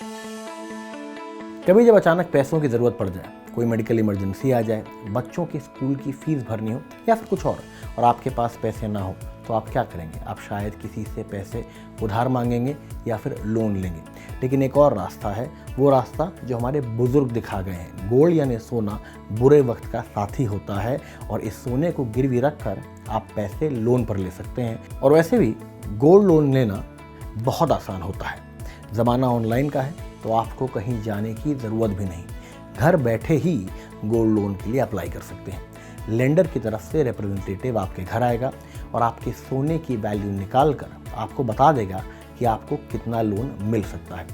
कभी जब अचानक पैसों की ज़रूरत पड़ जाए, कोई मेडिकल इमरजेंसी आ जाए, बच्चों की स्कूल की फ़ीस भरनी हो या फिर कुछ और आपके पास पैसे ना हो, तो आप क्या करेंगे? आप शायद किसी से पैसे उधार मांगेंगे या फिर लोन लेंगे। लेकिन एक और रास्ता है, वो रास्ता जो हमारे बुज़ुर्ग दिखा गए हैं। गोल्ड यानी सोना बुरे वक्त का साथी होता है और इस सोने को गिरवी रख कर आप पैसे लोन पर ले सकते हैं। और वैसे भी गोल्ड लोन लेना बहुत आसान होता है। ज़माना ऑनलाइन का है, तो आपको कहीं जाने की ज़रूरत भी नहीं। घर बैठे ही गोल्ड लोन के लिए अप्लाई कर सकते हैं। लेंडर की तरफ से रिप्रेजेंटेटिव आपके घर आएगा और आपके सोने की वैल्यू निकाल कर आपको बता देगा कि आपको कितना लोन मिल सकता है।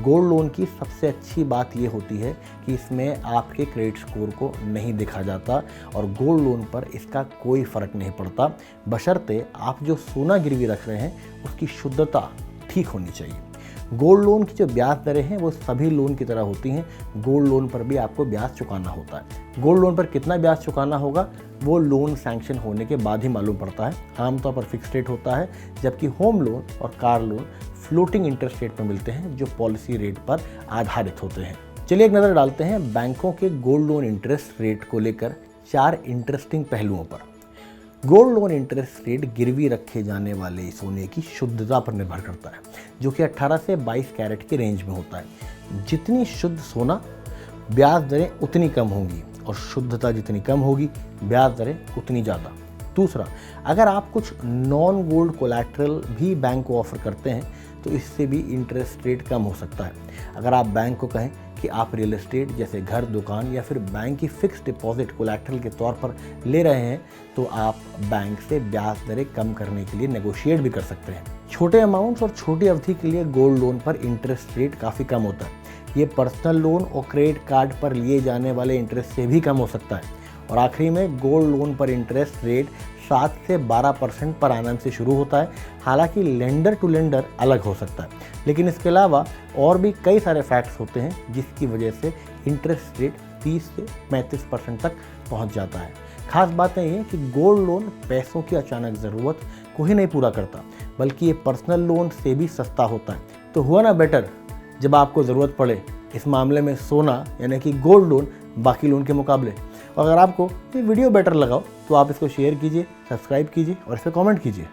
गोल्ड लोन की सबसे अच्छी बात ये होती है कि इसमें आपके क्रेडिट स्कोर को नहीं देखा जाता और गोल्ड लोन पर इसका कोई फ़र्क नहीं पड़ता, बशर्ते आप जो सोना गिरवी रख रहे हैं उसकी शुद्धता ठीक होनी चाहिए। गोल्ड लोन की जो ब्याज दरें हैं वो सभी लोन की तरह होती हैं। गोल्ड लोन पर भी आपको ब्याज चुकाना होता है। गोल्ड लोन पर कितना ब्याज चुकाना होगा वो लोन सैंक्शन होने के बाद ही मालूम पड़ता है। आमतौर पर फिक्स रेट होता है, जबकि होम लोन और car loan floating interest rate पर मिलते हैं जो पॉलिसी रेट पर आधारित होते हैं। चलिए एक नज़र डालते हैं बैंकों के गोल्ड लोन इंटरेस्ट रेट को लेकर 4 इंटरेस्टिंग पहलुओं पर। गोल्ड लोन इंटरेस्ट रेट गिरवी रखे जाने वाले सोने की शुद्धता पर निर्भर करता है, जो कि 18 से 22 कैरेट के रेंज में होता है। जितनी शुद्ध सोना, ब्याज दरें उतनी कम होंगी और शुद्धता जितनी कम होगी, ब्याज दरें उतनी ज़्यादा। दूसरा, अगर आप कुछ नॉन गोल्ड कोलैटरल भी बैंक को ऑफर करते हैं तो इससे भी इंटरेस्ट रेट कम हो सकता है। अगर आप बैंक को कहें कि आप रियल एस्टेट जैसे घर, दुकान या फिर बैंक की फिक्स डिपॉजिट कोलैटरल के तौर पर ले रहे हैं तो आप बैंक से ब्याज दरें कम करने के लिए नेगोशिएट भी कर सकते हैं। छोटे अमाउंट्स और छोटी अवधि के लिए गोल्ड लोन पर इंटरेस्ट रेट काफ़ी कम होता है। ये पर्सनल लोन और क्रेडिट कार्ड पर लिए जाने वाले इंटरेस्ट से भी कम हो सकता है। और आखिरी में गोल्ड लोन पर इंटरेस्ट रेट 7 से 12% पर एनम से शुरू होता है। हालांकि लेंडर टू लेंडर अलग हो सकता है, लेकिन इसके अलावा और भी कई सारे फैक्ट्स होते हैं जिसकी वजह से इंटरेस्ट रेट 30 से 35% तक पहुंच जाता है। खास बात ये है कि गोल्ड लोन पैसों की अचानक ज़रूरत को ही नहीं पूरा करता, बल्कि ये पर्सनल लोन से भी सस्ता होता है। तो हुआ ना बेटर जब आपको ज़रूरत पड़े। इस मामले में सोना यानी कि गोल्ड लोन बाकी लोन के मुकाबले। और अगर आपको ये वीडियो बेटर लगा तो आप इसको शेयर कीजिए, सब्सक्राइब कीजिए और इस पर कमेंट कीजिए।